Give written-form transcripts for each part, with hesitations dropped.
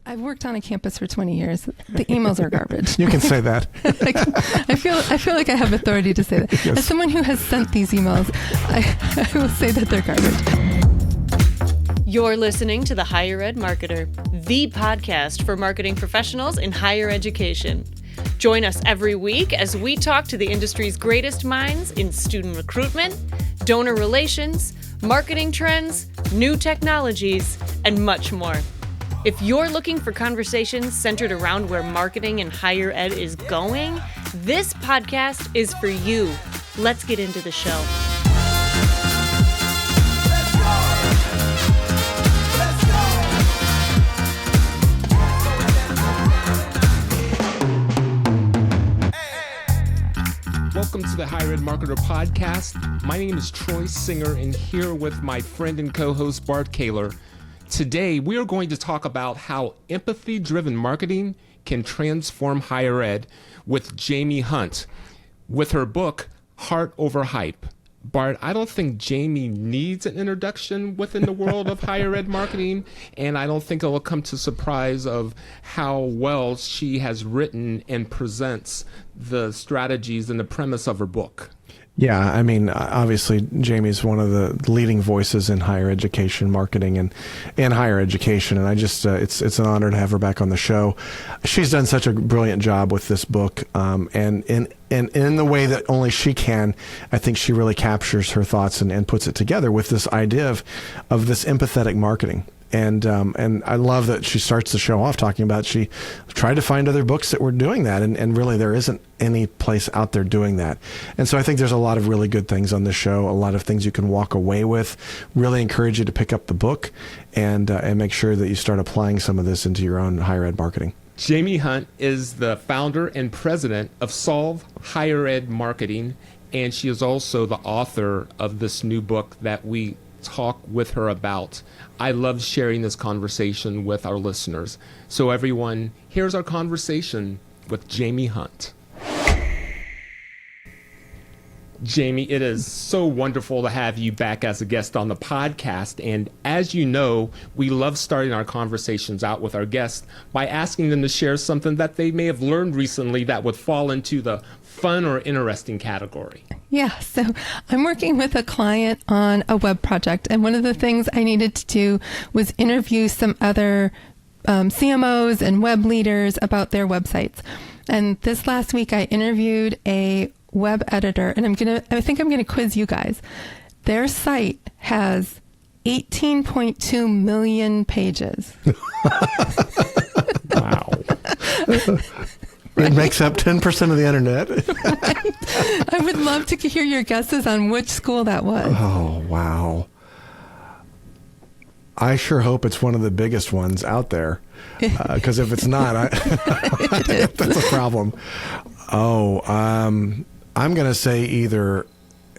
I've worked on a campus for 20 years. The emails are garbage. You can say that. I feel like I have authority to say that. Yes. As someone who has sent these emails, I will say that they're garbage. You're listening to The Higher Ed Marketer, the podcast for marketing professionals in higher education. Join us every week as we talk to the industry's greatest minds in student recruitment, donor relations, marketing trends, new technologies, and much more. If you're looking for conversations centered around where marketing in higher ed is going, this podcast is for you. Let's get into the show. Welcome to the Higher Ed Marketer Podcast. My name is Troy Singer, and here with my friend and co-host Bart Kaler. Today, we are going to talk about how empathy-driven marketing can transform higher ed with Jaime Hunt, with her book, Heart Over Hype. Bart, I don't think Jaime needs an introduction within the world of higher ed marketing, and I don't think it will come to surprise of how well she has written and presents the strategies and the premise of her book. Yeah, I mean, obviously, Jaime's one of the leading voices in higher education marketing and higher education, and I just it's an honor to have her back on the show. She's done such a brilliant job with this book, and in the way that only she can. I think she really captures her thoughts and puts it together with this idea of this empathetic marketing. And I love that she starts the show off talking about she tried to find other books that were doing that, and really there isn't any place out there doing that. And so I think there's a lot of really good things on this show, a lot of things you can walk away with. Really encourage you to pick up the book and make sure that you start applying some of this into your own higher ed marketing. Jaime Hunt is the founder and president of Solve Higher Ed Marketing, and she is also the author of this new book that we talk with her about. I love sharing this conversation with our listeners. So everyone, here's our conversation with Jaime Hunt. Jaime, it is so wonderful to have you back as a guest on the podcast. And as you know, we love starting our conversations out with our guests by asking them to share something that they may have learned recently that would fall into the fun or interesting category. Yeah, so I'm working with a client on a web project, and one of the things I needed to do was interview some other CMOs and web leaders about their websites. And this last week, I interviewed a web editor, and I think I'm gonna quiz you guys. Their site has 18.2 million pages. Wow. It makes up 10% of the internet. Right. I would love to hear your guesses on which school that was. Oh, wow. I sure hope it's one of the biggest ones out there. Because if it's not, that's a problem. Oh, I'm going to say either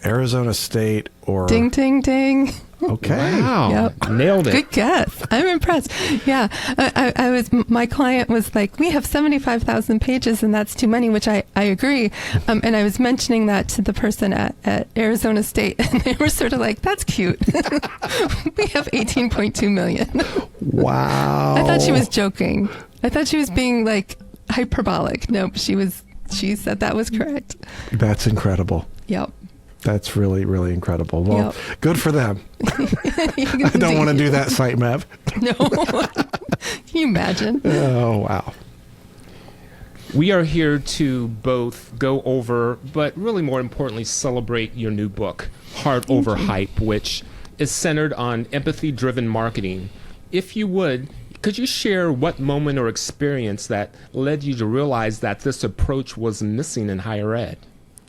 Arizona State or... Ding, ding, ding. Okay. Wow. Yep. Nailed it. Good guess. I'm impressed. Yeah. My client was like, we have 75,000 pages and that's too many, which I agree. And I was mentioning that to the person at Arizona State, and they were sort of like, that's cute. We have 18.2 million. Wow. I thought she was joking. I thought she was being like hyperbolic. Nope. She said that was correct. That's incredible. Yep. That's really, really incredible. Well, Good for them. I don't want to do that site map. No. Can you imagine? Oh, wow. We are here to both go over, but really more importantly, celebrate your new book, Heart Over Hype, which is centered on empathy-driven marketing. If you would, could you share what moment or experience that led you to realize that this approach was missing in higher ed?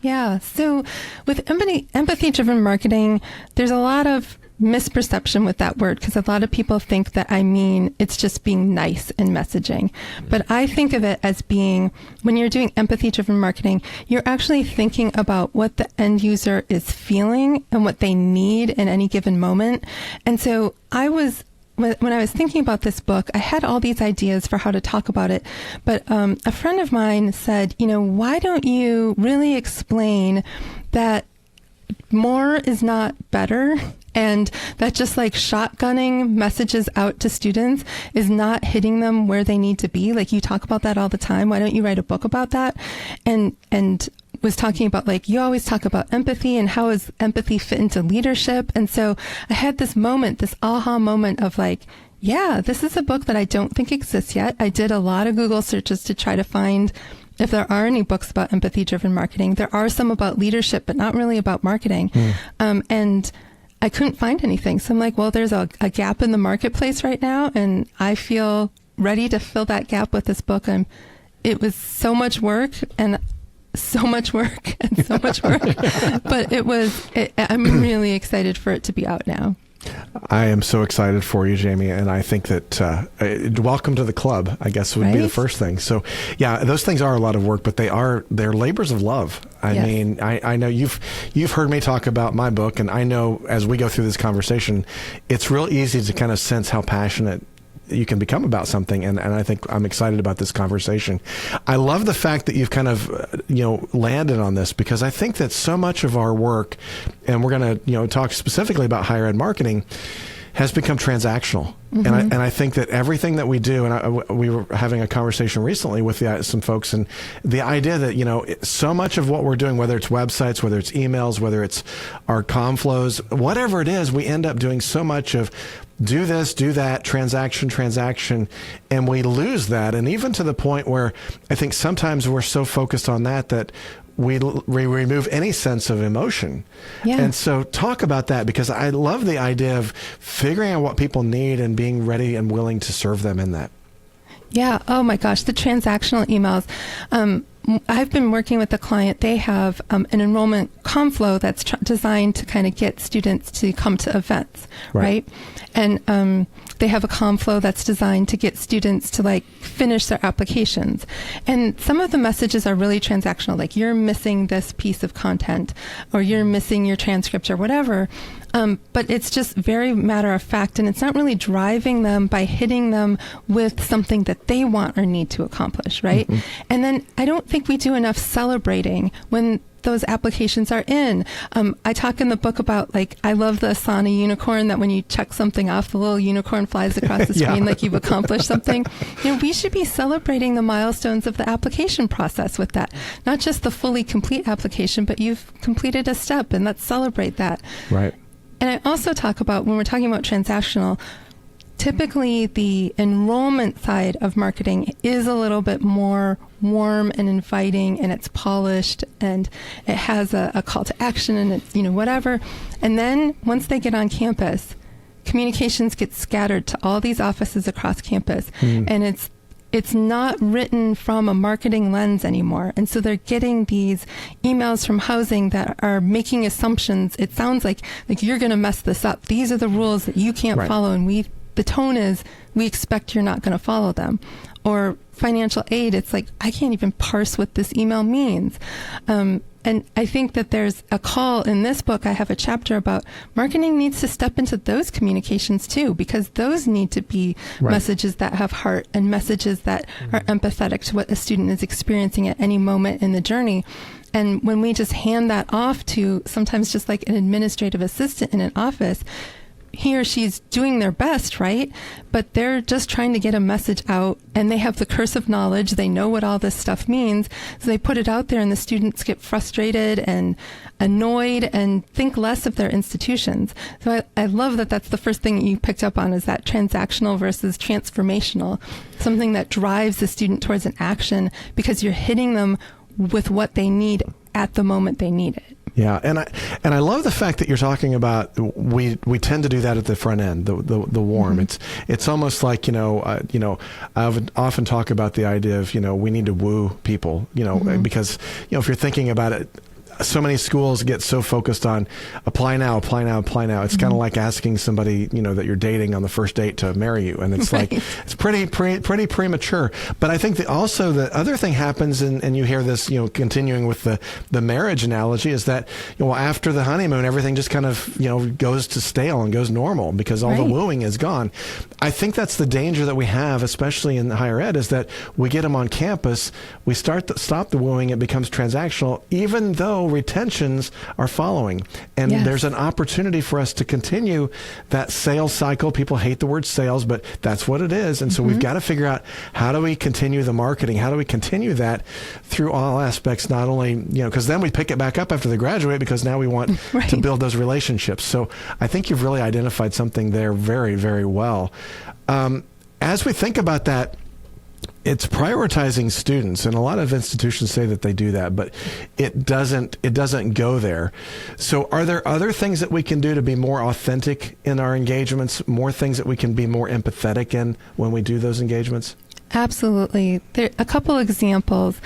Yeah. So with empathy-driven marketing, there's a lot of misperception with that word because a lot of people think that it's just being nice in messaging. But I think of it as being, when you're doing empathy-driven marketing, you're actually thinking about what the end user is feeling and what they need in any given moment. And so when I was thinking about this book, I had all these ideas for how to talk about it. But a friend of mine said, why don't you really explain that more is not better And that just like shotgunning messages out to students is not hitting them where they need to be. Like you talk about that all the time. Why don't you write a book about that? And was talking about like, you always talk about empathy and how does empathy fit into leadership? And so I had this moment, this aha moment of like, yeah, this is a book that I don't think exists yet. I did a lot of Google searches to try to find if there are any books about empathy-driven marketing. There are some about leadership, but not really about marketing. And I couldn't find anything. So I'm like, well, there's a gap in the marketplace right now, and I feel ready to fill that gap with this book. And it was so much work and so much work. But I'm really excited for it to be out now. I am so excited for you, Jamie, and I think that welcome to the club, I guess, would be the first thing. So, yeah, those things are a lot of work, but they're labors of love. I mean, I know you've heard me talk about my book, and I know as we go through this conversation, it's real easy to kind of sense how passionate you can become about something, and I think I'm excited about this conversation. I love the fact that you've kind of landed on this, because I think that so much of our work, and we're going to talk specifically about higher ed marketing, has become transactional. And I think that everything that we do, and we were having a conversation recently with some folks, and the idea that, so much of what we're doing, whether it's websites, whether it's emails, whether it's our comm flows, whatever it is, we end up doing so much of do this, do that, transaction, and we lose that. And even to the point where I think sometimes we're so focused on that we remove any sense of emotion. Yeah. And so talk about that, because I love the idea of figuring out what people need and being ready and willing to serve them in that. Yeah. Oh my gosh. The transactional emails. I've been working with a client. They have an enrollment comm flow that's designed to kind of get students to come to events, right? And they have a comm flow that's designed to get students to like finish their applications. And some of the messages are really transactional, like you're missing this piece of content, or you're missing your transcript, or whatever. But it's just very matter of fact, and it's not really driving them by hitting them with something that they want or need to accomplish, right? And then I don't think we do enough celebrating when those applications are in. I talk in the book about, like, I love the Asana unicorn, that when you check something off, the little unicorn flies across the screen like you've accomplished something. We should be celebrating the milestones of the application process with that. Not just the fully complete application, but you've completed a step, and let's celebrate that. Right. And I also talk about, when we're talking about transactional, typically the enrollment side of marketing is a little bit more warm and inviting, and it's polished, and it has a call to action, and it's, whatever. And then once they get on campus, communications get scattered to all these offices across campus, and it's not written from a marketing lens anymore. And so they're getting these emails from housing that are making assumptions. It sounds like you're going to mess this up. These are the rules that you can't follow, and the tone is, we expect you're not going to follow them. Or financial aid, it's like, I can't even parse what this email means. And I think that there's a call in this book. I have a chapter about marketing needs to step into those communications too, because those need to be messages that have heart, and messages that are empathetic to what a student is experiencing at any moment in the journey. And when we just hand that off to sometimes just like an administrative assistant in an office, he or she's doing their best, right? But they're just trying to get a message out, and they have the curse of knowledge. They know what all this stuff means. So they put it out there, and the students get frustrated and annoyed and think less of their institutions. So I love that that's the first thing you picked up on, is that transactional versus transformational, something that drives the student towards an action because you're hitting them with what they need at the moment they need it. Yeah, and I love the fact that you're talking about we tend to do that at the front end, the warm. It's almost like I would often talk about the idea of we need to woo people, because if you're thinking about it, so many schools get so focused on apply now. It's kind of like asking somebody, that you're dating on the first date to marry you. And it's like, it's pretty premature. But I think that also the other thing happens, and you hear this, continuing with the marriage analogy, is that, after the honeymoon, everything just kind of, goes to stale and goes normal because all the wooing is gone. I think that's the danger that we have, especially in higher ed, is that we get them on campus, we stop the wooing, it becomes transactional, even though still retentions are following. And Yes. there's an opportunity for us to continue that sales cycle. People hate the word sales, but that's what it is. And so we've got to figure out, how do we continue the marketing? How do we continue that through all aspects? Not only, because then we pick it back up after they graduate, because now we want Right. to build those relationships. So I think you've really identified something there very, very well. As we think about that, it's prioritizing students, and a lot of institutions say that they do that, but it doesn't go there. So are there other things that we can do to be more authentic in our engagements, more things that we can be more empathetic in when we do those engagements? Absolutely. There a couple examples.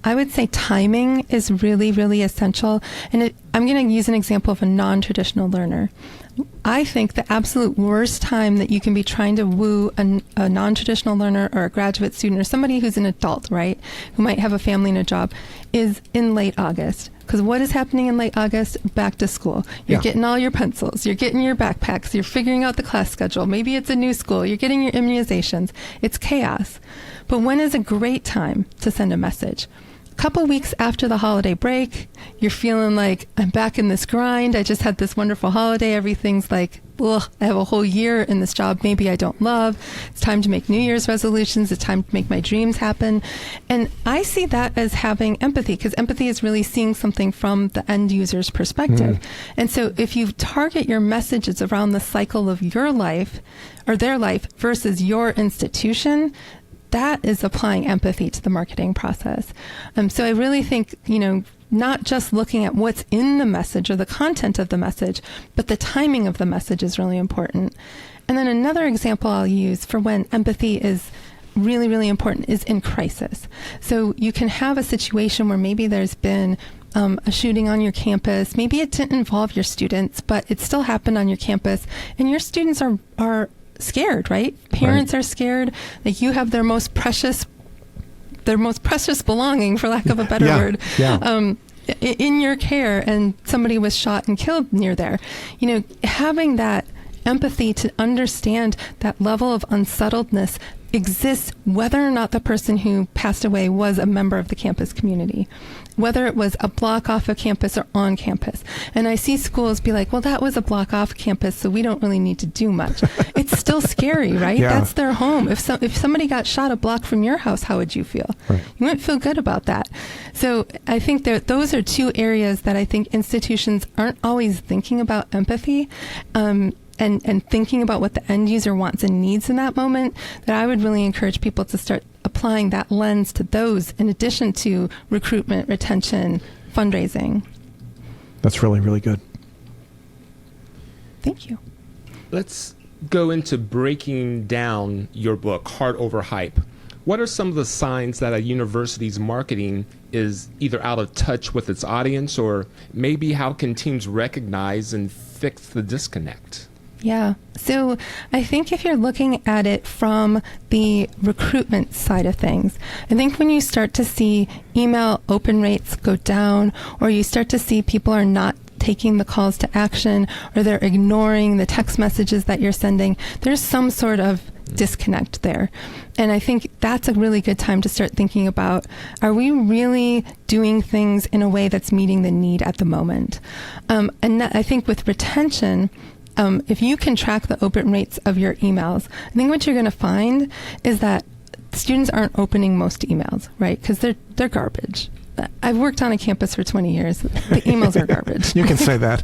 I would say timing is really, really essential. And I'm going to use an example of a non-traditional learner. I think the absolute worst time that you can be trying to woo a non-traditional learner or a graduate student or somebody who's an adult, right, who might have a family and a job, is in late August. Because what is happening in late August? Back to school. You're getting all your pencils. You're getting your backpacks. You're figuring out the class schedule. Maybe it's a new school. You're getting your immunizations. It's chaos. But when is a great time to send a message? A couple weeks after the holiday break, you're feeling like, I'm back in this grind. I just had this wonderful holiday. Everything's like, ugh, I have a whole year in this job maybe I don't love. It's time to make New Year's resolutions. It's time to make my dreams happen. And I see that as having empathy, because empathy is really seeing something from the end user's perspective. And so if you target your messages around the cycle of your life or their life versus your institution, that is applying empathy to the marketing process. So I really think, not just looking at what's in the message or the content of the message, but the timing of the message is really important. And then another example I'll use for when empathy is really, really important is in crisis. So you can have a situation where maybe there's been a shooting on your campus. Maybe it didn't involve your students, but it still happened on your campus, and your students are scared, right? Parents are scared. Like, you have their most precious belonging, for lack of a better word, in your care, and somebody was shot and killed near there. Having that empathy to understand that level of unsettledness exists whether or not the person who passed away was a member of the campus community, whether it was a block off of campus or on campus. And I see schools be like, well, that was a block off campus, so we don't really need to do much. It's still scary, right? Yeah. That's their home. If somebody got shot a block from your house, how would you feel? Right. You wouldn't feel good about that. So I think that those are two areas that I think institutions aren't always thinking about empathy. And thinking about what the end user wants and needs in that moment, that I would really encourage people to start applying that lens to those in addition to recruitment, retention, fundraising. That's really, really good. Thank you. Let's go into breaking down your book, Heart Over Hype. What are some of the signs that a university's marketing is either out of touch with its audience, or maybe how can teams recognize and fix the disconnect? Yeah. So I think if you're looking at it from the recruitment side of things, I think when you start to see email open rates go down, or you start to see people are not taking the calls to action, or they're ignoring the text messages that you're sending, there's some sort of disconnect there. And I think that's a really good time to start thinking about, are we really doing things in a way that's meeting the need at the moment? And I think with retention, if you can track the open rates of your emails, I think what you're going to find is that students aren't opening most emails, right? Because they're garbage. I've worked on a campus for 20 years. The emails are garbage. You can say that.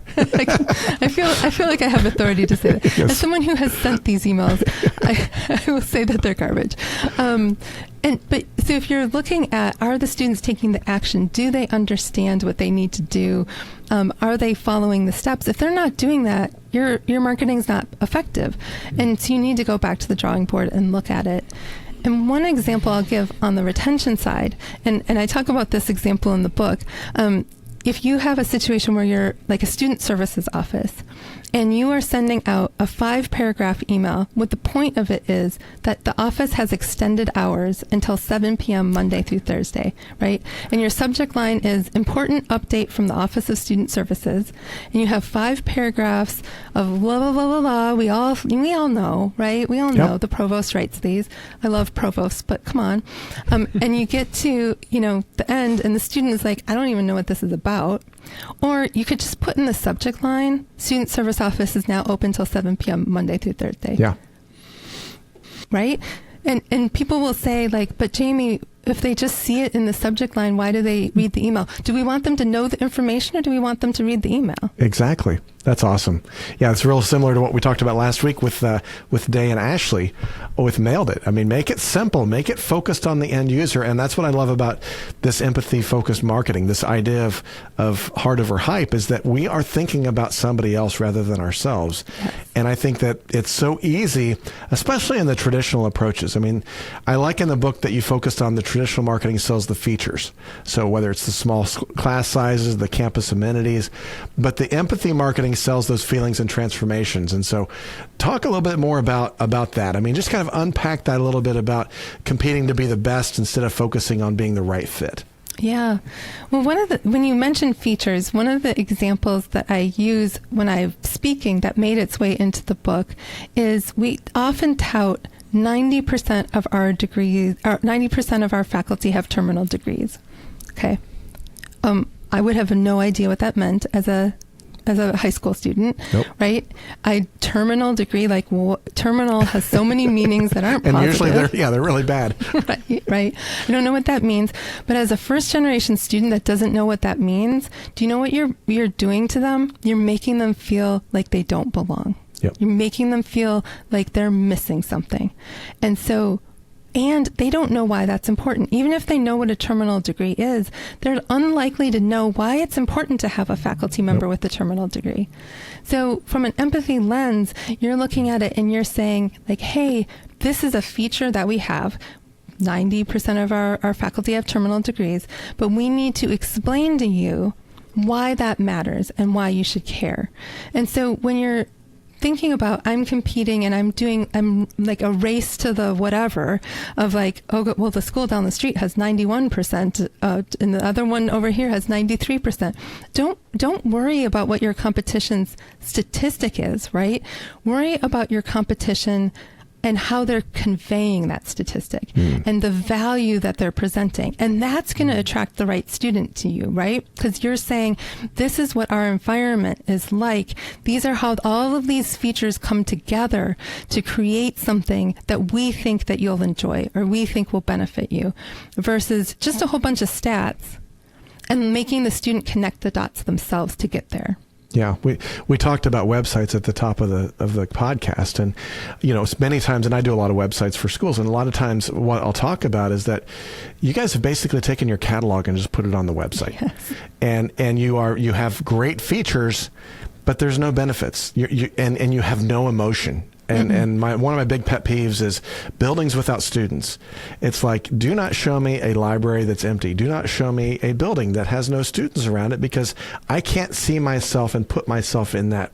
I feel like I have authority to say that. Yes. As someone who has sent these emails, I will say that they're garbage. But so if you're looking at, are the students taking the action? Do they understand what they need to do? Are they following the steps? If they're not doing that, your marketing is not effective. And so you need to go back to the drawing board and look at it. And one example I'll give on the retention side, and I talk about this example in the book, if you have a situation where you're like a student services office and you are sending out a 5-paragraph email, what the point of it is that the office has extended hours until 7 p.m. Monday through Thursday, right? And your subject line is important update from the Office of Student Services. And you have 5 paragraphs of blah, blah, blah, blah, blah. We all know, right? We all know the provost writes these. I love provosts, but come on. And you get to, the end, and the student is like, I don't even know what this is about. about. Or you could just put in the subject line, student service office is now open till 7 p.m. Monday through Thursday. Yeah. Right? And people will say, like, but Jamie, if they just see it in the subject line, why do they read the email? Do we want them to know the information, or do we want them to read the email? Exactly. That's awesome. Yeah, it's real similar to what we talked about last week with Day and Ashley with Mailed It. I mean, make it simple, make it focused on the end user. And that's what I love about this empathy-focused marketing, this idea of heart over hype, is that we are thinking about somebody else rather than ourselves. Yes. And I think that it's so easy, especially in the traditional approaches. I mean, I like in the book that you focused on the traditional marketing sells the features. So whether it's the small class sizes, the campus amenities, but the empathy marketing sells those feelings and transformations. And so talk a little bit more about that. I mean, just kind of unpack that a little bit about competing to be the best instead of focusing on being the right fit. Yeah. Well, when you mentioned features, one of the examples that I use when I'm speaking that made its way into the book is we often tout 90% of our degrees, or 90% of our faculty have terminal degrees. Okay. I would have no idea what that meant as a high school student, Nope. right? Terminal degree, like terminal has so many meanings that aren't And positive. usually they're really bad. Right. I don't know what that means. But as a first generation student that doesn't know what that means, do you know what you're doing to them? You're making them feel like they don't belong. Yep. You're making them feel like they're missing something. And they don't know why that's important. Even if they know what a terminal degree is, they're unlikely to know why it's important to have a faculty member with a terminal degree. So from an empathy lens, you're looking at it and you're saying, like, hey, this is a feature that we have. 90% of our faculty have terminal degrees, but we need to explain to you why that matters and why you should care. And so when you're thinking about, I'm competing and I'm like a race to the whatever of like, oh, well, the school down the street has 91%, and the other one over here has 93%. Don't worry about what your competition's statistic is, right? Worry about your competition and how they're conveying that statistic and the value that they're presenting. And that's going to attract the right student to you, right? Because you're saying, this is what our environment is like. These are how all of these features come together to create something that we think that you'll enjoy or we think will benefit you, versus just a whole bunch of stats and making the student connect the dots themselves to get there. Yeah, we talked about websites at the top of the podcast, and many times, and I do a lot of websites for schools, and a lot of times what I'll talk about is that you guys have basically taken your catalog and just put it on the website, yes. and you have great features, but there's no benefits, and you have no emotion. And one of my big pet peeves is buildings without students. It's like, do not show me a library that's empty. Do not show me a building that has no students around it, because I can't see myself and put myself in that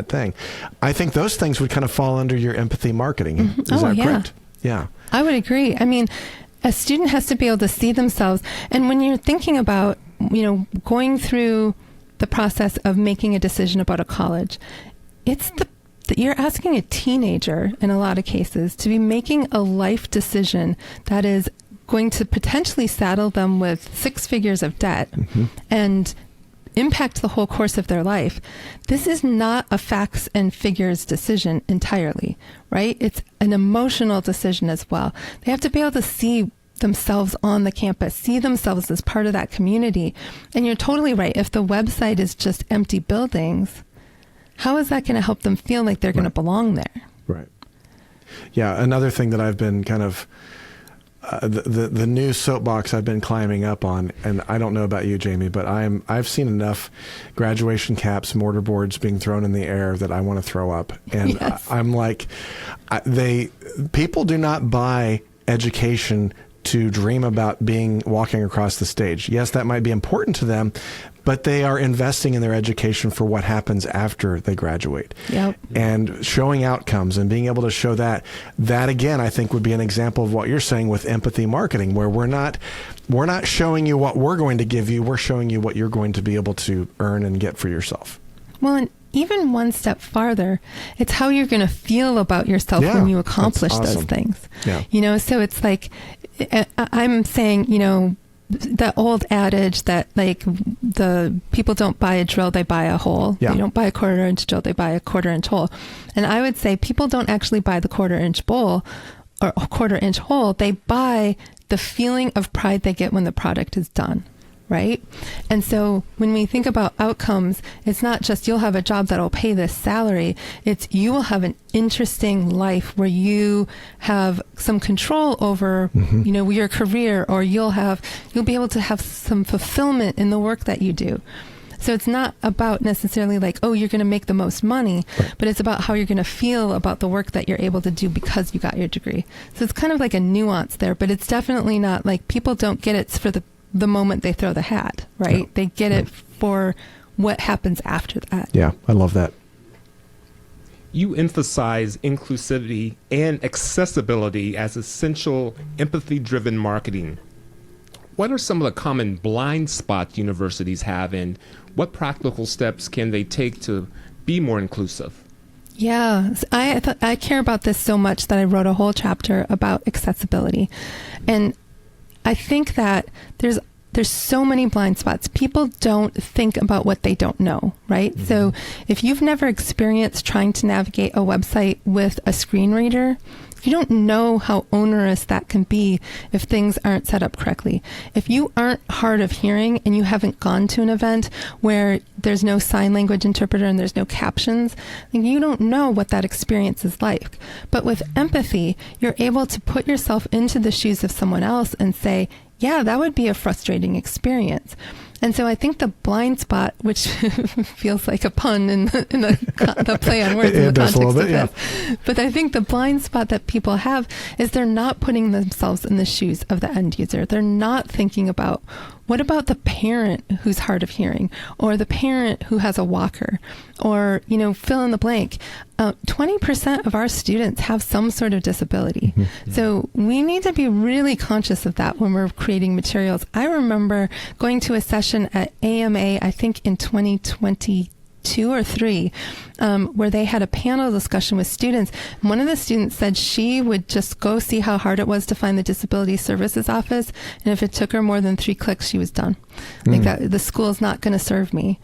thing. I think those things would kind of fall under your empathy marketing. Is that correct? Yeah. I would agree. I mean, a student has to be able to see themselves. And when you're thinking about, going through the process of making a decision about a college, it's you're asking a teenager, in a lot of cases, to be making a life decision that is going to potentially saddle them with 6 figures of debt and impact the whole course of their life. This is not a facts and figures decision entirely, right? It's an emotional decision as well. They have to be able to see themselves on the campus, see themselves as part of that community. And you're totally right. If the website is just empty buildings, how is that going to help them feel like they're going to belong there? Right. Yeah. Another thing that I've been kind of the new soapbox I've been climbing up on, and I don't know about you, Jamie, but I've seen enough graduation caps, mortarboards being thrown in the air that I want to throw up. And Yes. I'm like, people do not buy education to dream about walking across the stage. Yes, that might be important to them, but they are investing in their education for what happens after they graduate. Yep. And showing outcomes and being able to show that again, I think would be an example of what you're saying with empathy marketing, where we're not showing you what we're going to give you, we're showing you what you're going to be able to earn and get for yourself. Well, and even one step farther, it's how you're going to feel about yourself when you accomplish that's awesome. those things. Yeah. So it's like, I'm saying, that old adage that like the people don't buy a drill, they buy a hole. Yeah. They don't buy a 1/4 inch drill, they buy a 1/4 inch hole. And I would say people don't actually buy the 1/4 inch bowl or a 1/4 inch hole. They buy the feeling of pride they get when the product is done. Right? And so when we think about outcomes, it's not just you'll have a job that'll pay this salary. It's you will have an interesting life where you have some control over, your career, or you'll be able to have some fulfillment in the work that you do. So it's not about necessarily like, oh, you're going to make the most money, but it's about how you're going to feel about the work that you're able to do because you got your degree. So it's kind of like a nuance there, but it's definitely not like people don't get it for the moment they throw the hat, right? Yeah. They get it for what happens after that. Yeah, I love that. You emphasize inclusivity and accessibility as essential empathy-driven marketing. What are some of the common blind spots universities have, and what practical steps can they take to be more inclusive? Yeah, I care about this so much that I wrote a whole chapter about accessibility. And I think that there's so many blind spots. People don't think about what they don't know, right? Mm-hmm. So if you've never experienced trying to navigate a website with a screen reader, you don't know how onerous that can be if things aren't set up correctly. If you aren't hard of hearing and you haven't gone to an event where there's no sign language interpreter and there's no captions, then you don't know what that experience is like. But with empathy, you're able to put yourself into the shoes of someone else and say, yeah, that would be a frustrating experience. And so I think the blind spot, which feels like a pun in the play on words in the context of this, but I think the blind spot that people have is they're not putting themselves in the shoes of the end user. They're not thinking about, what about the parent who's hard of hearing, or the parent who has a walker, or, fill in the blank. 20% of our students have some sort of disability. Mm-hmm. So we need to be really conscious of that when we're creating materials. I remember going to a session at AMA, I think in 2022 or 3, where they had a panel discussion with students. And one of the students said she would just go see how hard it was to find the Disability Services Office. And if it took her more than 3 clicks, she was done. Like that, the school's not going to serve me.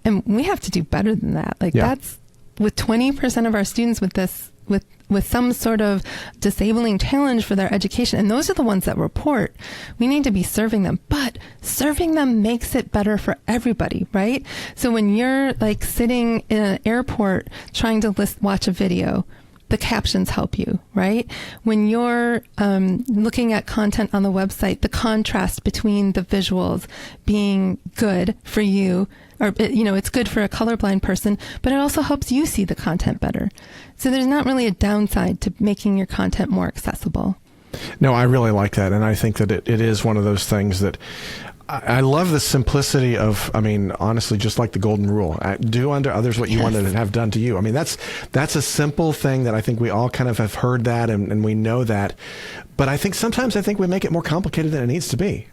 And we have to do better than that. That's with 20% of our students with some sort of disabling challenge for their education. And those are the ones that report. We need to be serving them, but serving them makes it better for everybody, right? So when you're sitting in an airport trying to watch a video, the captions help you, right? When you're looking at content on the website, the contrast between the visuals being good for you, or it's good for a colorblind person, but it also helps you see the content better. So there's not really a downside to making your content more accessible. No, I really like that, and I think that it is one of those things that I love the simplicity of, honestly, just like the golden rule, do unto others what you want to have done to you. That's a simple thing that I think we all kind of have heard that and we know that. But I think sometimes we make it more complicated than it needs to be.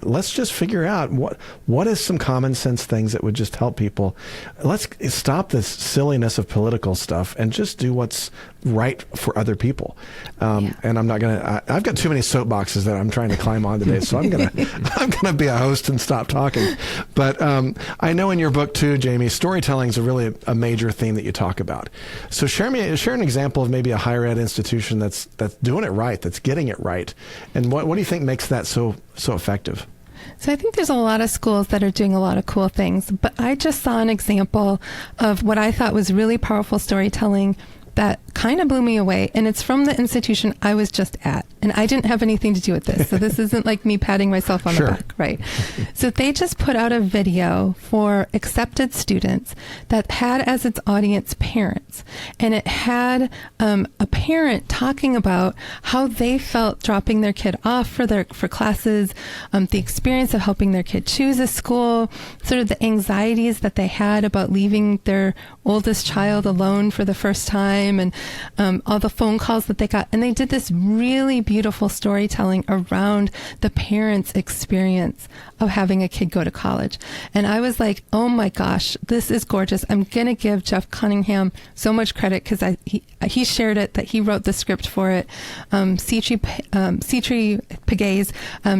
Let's just figure out what is some common sense things that would just help people. Let's stop this silliness of political stuff and just do what's right for other people. And I'm not gonna. I've got too many soapboxes that I'm trying to climb on today, so I'm gonna be a host and stop talking. But I know in your book too, Jaime, storytelling is really a major theme that you talk about. So share an example of maybe a higher ed institution that's doing it right, that's getting it right, and what do you think makes that so effective? So I think there's a lot of schools that are doing a lot of cool things, but I just saw an example of what I thought was really powerful storytelling that kind of blew me away, and it's from the institution I was just at, and I didn't have anything to do with this, so this isn't like me patting myself on the back, right? So they just put out a video for accepted students that had as its audience parents, and it had a parent talking about how they felt dropping their kid off for classes, the experience of helping their kid choose a school, sort of the anxieties that they had about leaving their oldest child alone for the first time, and all the phone calls that they got. And they did this really beautiful storytelling around the parents' experience of having a kid go to college. And I was like, oh my gosh, this is gorgeous. I'm going to give Jeff Cunningham so much credit because he shared it, that he wrote the script for it. Citri Pegues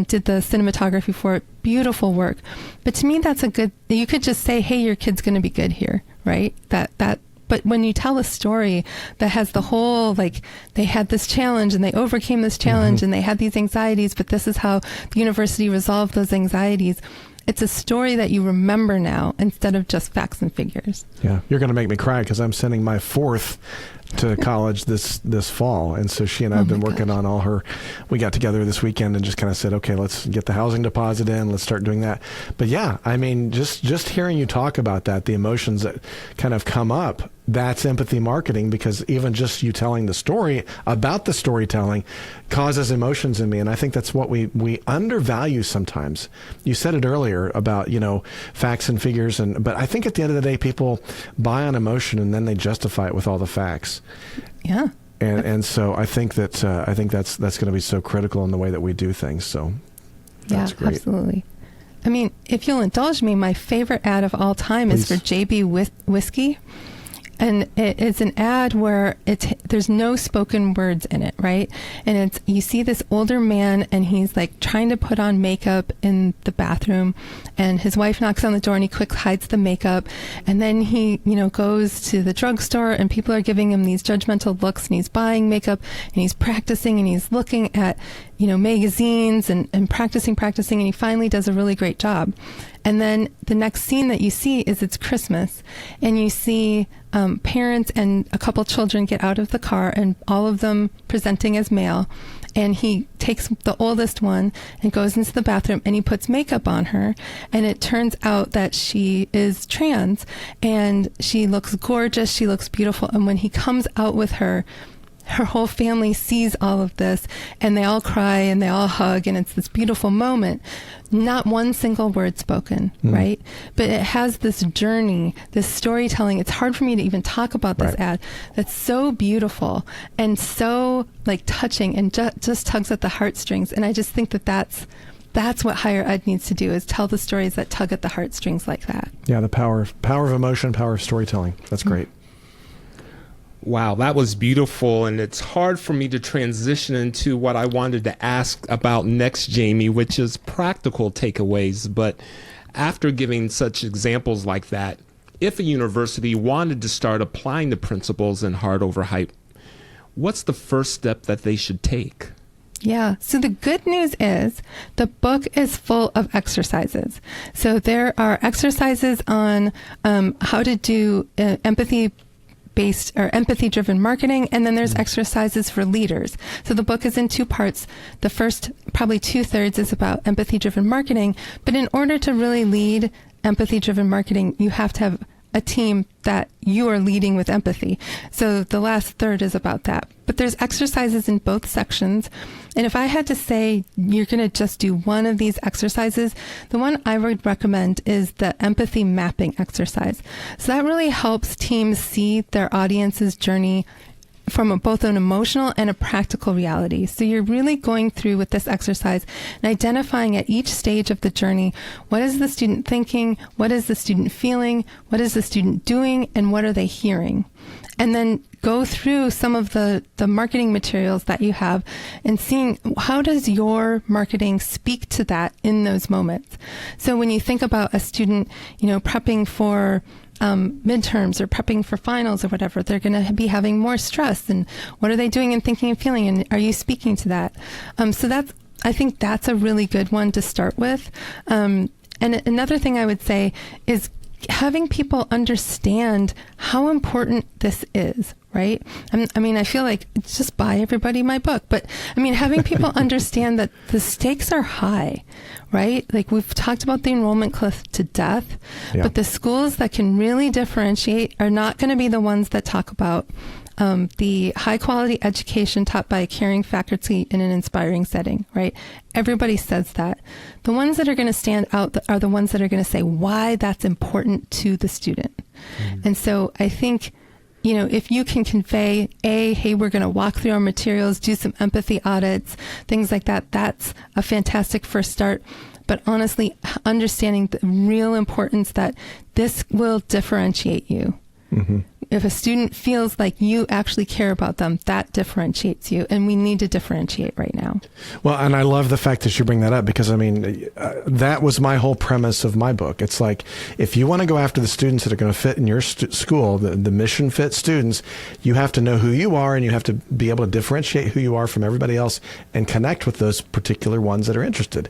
did the cinematography for it. Beautiful work. But to me, that's you could just say, hey, your kid's going to be good here, right? But when you tell a story that has the whole, like, they had this challenge and they overcame this challenge and they had these anxieties, but this is how the university resolved those anxieties. It's a story that you remember now instead of just facts and figures. Yeah, you're going to make me cry because I'm sending my fourth to college this fall, and so she and I have been working on all her. We got together this weekend and just kind of said, okay, let's get the housing deposit in, let's start doing that. But yeah, I mean, just hearing you talk about that, the emotions that kind of come up, that's empathy marketing, because even just you telling the story about the storytelling causes emotions in me. And I think that's what we undervalue sometimes. You said it earlier about, facts and figures, but I think at the end of the day, people buy on emotion and then they justify it with all the facts. Yeah. And so I think that's going to be so critical in the way that we do things. So that's great. Absolutely. I mean, if you'll indulge me, my favorite ad of all time Please. is for JB Whiskey. And it's an ad where there's no spoken words in it, right? And you see this older man and he's like trying to put on makeup in the bathroom, and his wife knocks on the door and he quick hides the makeup. And then he, goes to the drugstore and people are giving him these judgmental looks, and he's buying makeup and he's practicing and he's looking at, magazines and practicing. And he finally does a really great job. And then the next scene that you see is it's Christmas, and you see parents and a couple children get out of the car, and all of them presenting as male. And he takes the oldest one and goes into the bathroom and he puts makeup on her. And it turns out that she is trans, and she looks gorgeous. She looks beautiful. And when he comes out with her whole family sees all of this, and they all cry and they all hug, and it's this beautiful moment. Not one single word spoken, right? But it has this journey, this storytelling. It's hard for me to even talk about this ad. That's so beautiful and so touching, and just tugs at the heartstrings. And I just think that's what higher ed needs to do, is tell the stories that tug at the heartstrings like that. Yeah, the power of emotion, power of storytelling. That's great. Wow, that was beautiful. And it's hard for me to transition into what I wanted to ask about next, Jamie, which is practical takeaways. But after giving such examples like that, if a university wanted to start applying the principles in heart over hype, what's the first step that they should take? Yeah. So the good news is the book is full of exercises. So there are exercises on how to do empathy-based or empathy-driven marketing, and then there's exercises for leaders. So the book is in two parts. The first, probably 2/3, is about empathy-driven marketing. But in order to really lead empathy-driven marketing, you have to have a team that you are leading with empathy. So the last third is about that. But there's exercises in both sections. And if I had to say you're going to just do one of these exercises, the one I would recommend is the empathy mapping exercise. So that really helps teams see their audience's journey from both an emotional and a practical reality. So you're really going through with this exercise and identifying at each stage of the journey, what is the student thinking, what is the student feeling, what is the student doing, and what are they hearing? And then go through some of the marketing materials that you have and seeing how does your marketing speak to that in those moments. So when you think about a student, prepping for midterms or prepping for finals or whatever, they're going to be having more stress. And what are they doing and thinking and feeling? And are you speaking to that? So I think that's a really good one to start with. And another thing I would say is having people understand how important this is, right? I feel like just buy everybody my book, but having people understand that the stakes are high, right? Like we've talked about the enrollment cliff to death, but the schools that can really differentiate are not going to be the ones that talk about the high quality education taught by a caring faculty in an inspiring setting, right? Everybody says that. The ones that are going to stand out are the ones that are going to say why that's important to the student. And so I think, if you can convey, hey, we're going to walk through our materials, do some empathy audits, things like that, that's a fantastic first start. But honestly, understanding the real importance that this will differentiate you. If a student feels like you actually care about them, that differentiates you. And we need to differentiate right now. Well, and I love the fact that you bring that up because, I mean, that was my whole premise of my book. It's like, if you want to go after the students that are going to fit in your school, the mission fit students, you have to know who you are and you have to be able to differentiate who you are from everybody else and connect with those particular ones that are interested.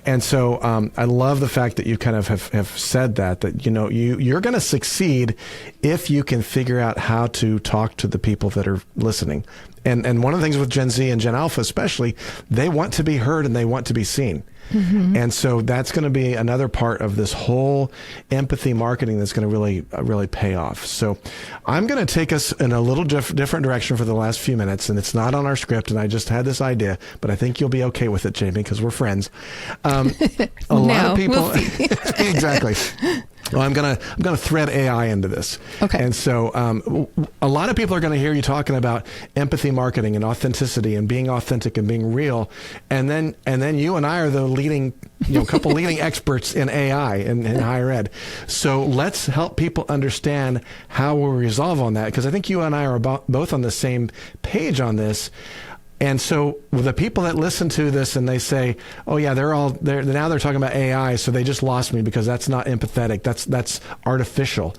And so I love the fact that you kind of have said that, you know, you're going to succeed if you can figure out how to talk to the people that are listening. And one of the things with Gen Z and Gen Alpha especially, they want to be heard and they want to be seen. Mm-hmm. And so that's going to be another part of this whole empathy marketing that's going to really pay off. So I'm going to take us in a little different direction for the last few minutes, and it's not on our script, and I just had this idea, but I think you'll be okay with it, Jamie, because we're friends. A lot of people, we'll see. Exactly. Well, I'm gonna thread AI into this. Okay. And so a lot of people are going to hear you talking about empathy marketing and authenticity and being authentic and being real, and then you and I are the leading, couple leading experts in AI in higher ed. So let's help people understand how we'll resolve on that, because I think you and I are both on the same page on this. And so the people that listen to this and they say, "Oh yeah, now they're talking about AI, so they just lost me because that's not empathetic. That's artificial."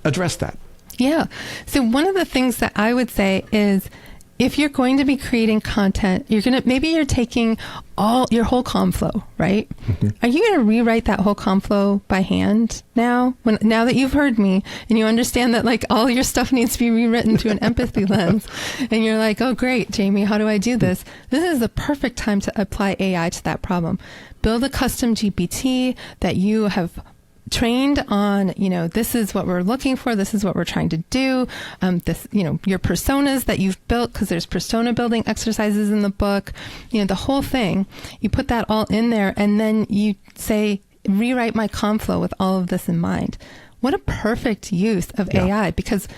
Address that. Yeah. So one of the things that I would say is, if you're going to be creating content, maybe you're taking your whole comm flow, right? Mm-hmm. Are you going to rewrite that whole comm flow by hand now? Now that you've heard me and you understand that like all your stuff needs to be rewritten through an empathy lens, and you're like, "Oh great, Jamie, how do I do this?" This is the perfect time to apply AI to that problem. Build a custom GPT that you have trained on, this is what we're looking for. This is what we're trying to do. Your personas that you've built, because there's persona building exercises in the book, the whole thing, you put that all in there and then you say, rewrite my comm flow with all of this in mind. What a perfect use of AI, because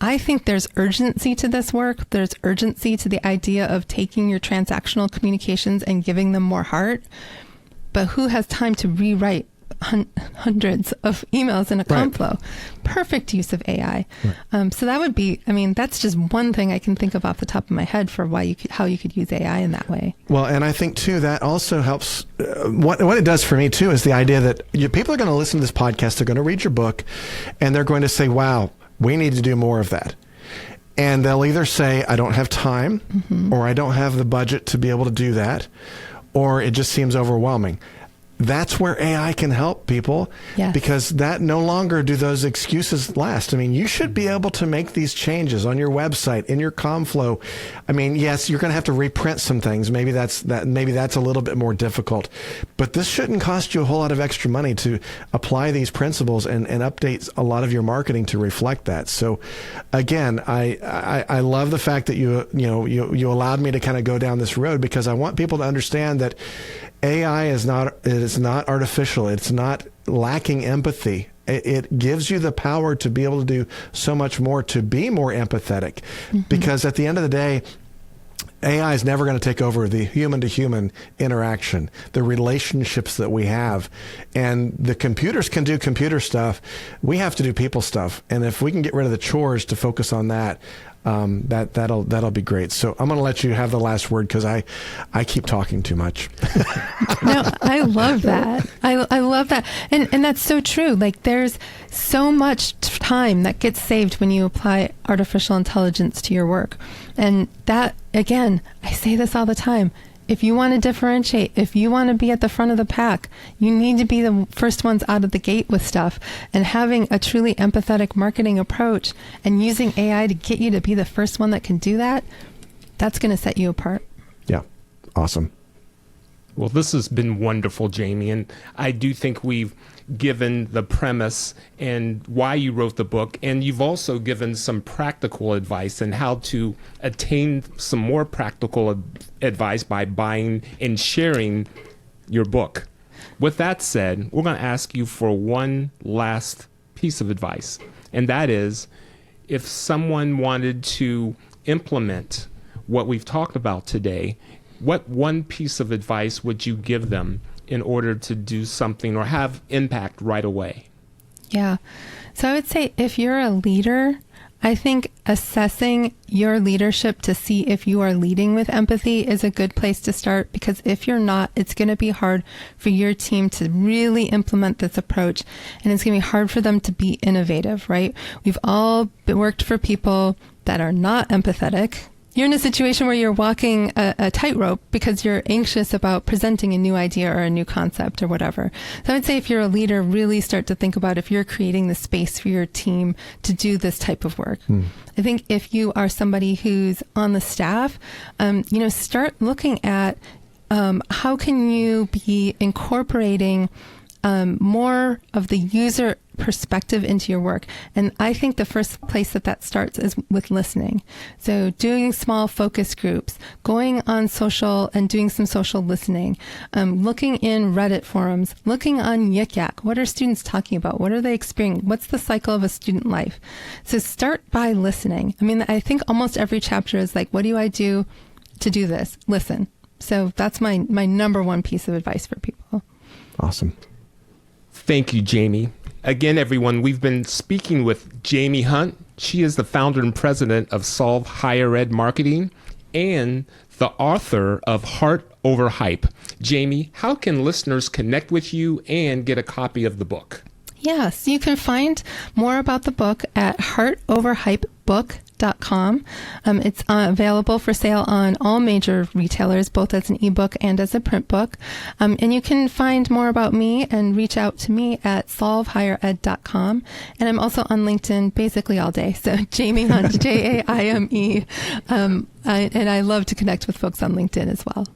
I think there's urgency to this work. There's urgency to the idea of taking your transactional communications and giving them more heart. But who has time to rewrite hundreds of emails in a comm flow? Perfect use of AI. Right. So that would be, that's just one thing I can think of off the top of my head for how you could use AI in that way. Well, and I think too, that also helps. What it does for me too is the idea that people are going to listen to this podcast, they're going to read your book, and they're going to say, "Wow, we need to do more of that." And they'll either say, "I don't have time," mm-hmm. or "I don't have the budget to be able to do that," or "It just seems overwhelming." That's where AI can help people, because that no longer do those excuses last. You should be able to make these changes on your website, in your comm flow. Yes, you're going to have to reprint some things. Maybe that's a little bit more difficult, but this shouldn't cost you a whole lot of extra money to apply these principles and update a lot of your marketing to reflect that. So again, I love the fact that you allowed me to kind of go down this road, because I want people to understand that AI is not artificial. It's not lacking empathy. It gives you the power to be able to do so much more, to be more empathetic. Mm-hmm. Because at the end of the day, AI is never going to take over the human-to-human interaction, the relationships that we have. And the computers can do computer stuff. We have to do people stuff. And if we can get rid of the chores to focus on that, that'll be great. So I'm going to let you have the last word, because I keep talking too much. No, I love that. I love that. And that's so true. Like, there's so much time that gets saved when you apply artificial intelligence to your work. And that, again, I say this all the time. If you want to differentiate, if you want to be at the front of the pack, you need to be the first ones out of the gate with stuff. And having a truly empathetic marketing approach and using AI to get you to be the first one that can do that, that's going to set you apart. Yeah. Awesome. Well, this has been wonderful, Jamie. And I do think we've given the premise and why you wrote the book. And you've also given some practical advice on how to attain some more practical advice by buying and sharing your book. With that said, we're going to ask you for one last piece of advice. And that is, if someone wanted to implement what we've talked about today, what one piece of advice would you give them in order to do something or have impact right away? Yeah. So I would say, if you're a leader, I think assessing your leadership to see if you are leading with empathy is a good place to start, because if you're not, it's going to be hard for your team to really implement this approach, and it's going to be hard for them to be innovative, right? We've all worked for people that are not empathetic. You're in a situation where you're walking a tightrope because you're anxious about presenting a new idea or a new concept or whatever. So I would say if you're a leader, really start to think about if you're creating the space for your team to do this type of work. I think if you are somebody who's on the staff, start looking at how can you be incorporating more of the user perspective into your work. And I think the first place that starts is with listening. So doing small focus groups, going on social and doing some social listening, looking in Reddit forums, looking on Yik Yak. What are students talking about? What are they experiencing? What's the cycle of a student life? So start by listening. I mean, I think almost every chapter is like, what do I do to do this? Listen. So that's my number one piece of advice for people. Awesome. Thank you, Jaime. Again, everyone, we've been speaking with Jaime Hunt. She is the founder and president of Solve Higher Ed Marketing and the author of Heart Over Hype. Jaime, how can listeners connect with you and get a copy of the book? Yes, you can find more about the book at heartoverhypebook.com. It's available for sale on all major retailers, both as an ebook and as a print book. And you can find more about me and reach out to me at solvehighered.com. And I'm also on LinkedIn basically all day. So Jaime Hunt, Jaime. And I love to connect with folks on LinkedIn as well.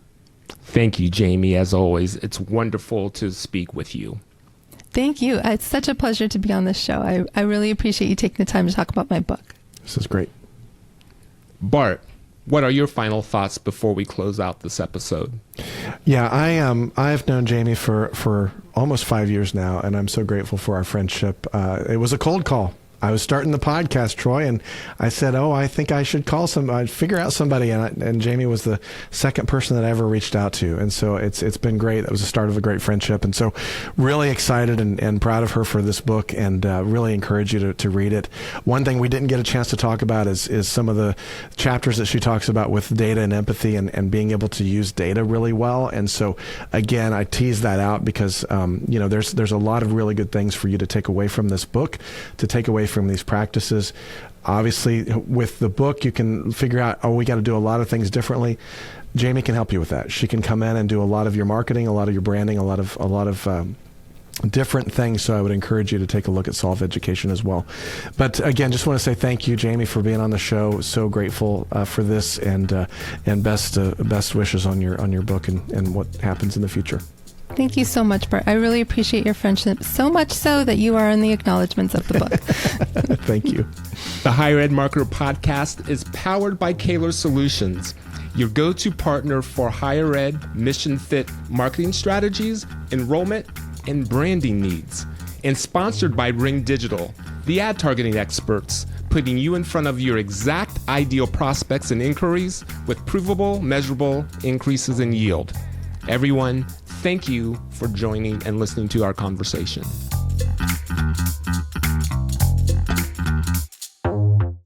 Thank you, Jaime. As always, it's wonderful to speak with you. Thank you. It's such a pleasure to be on this show. I really appreciate you taking the time to talk about my book. This is great. Bart, what are your final thoughts before we close out this episode? Yeah, I've known Jaime for almost 5 years now, and I'm so grateful for our friendship. It was a cold call. I was starting the podcast, Troy, and I said, I think I should call I'd figure out somebody. And Jaime was the second person that I ever reached out to. And so it's been great. That was the start of a great friendship. And so really excited and proud of her for this book, and really encourage you to read it. One thing we didn't get a chance to talk about is some of the chapters that she talks about with data and empathy and being able to use data really well. And so again, I tease that out because, there's a lot of really good things for you to take away from this book, to take away from these practices. Obviously, with the book, you can figure out, we got to do a lot of things differently. Jaime can help you with that. She can come in and do a lot of your marketing, a lot of your branding, a lot of different things. So I would encourage you to take a look at Solve Education as well. But again, just want to say thank you, Jaime, for being on the show. So grateful for this, and best wishes on your book and what happens in the future. Thank you so much, Bart. I really appreciate your friendship, so much so that you are in the acknowledgments of the book. Thank you. The Higher Ed Marketer Podcast is powered by Kaler Solutions, your go-to partner for higher ed mission-fit marketing strategies, enrollment, and branding needs. And sponsored by Ring Digital, the ad targeting experts, putting you in front of your exact ideal prospects and inquiries with provable, measurable increases in yield. Everyone, thank you for joining and listening to our conversation.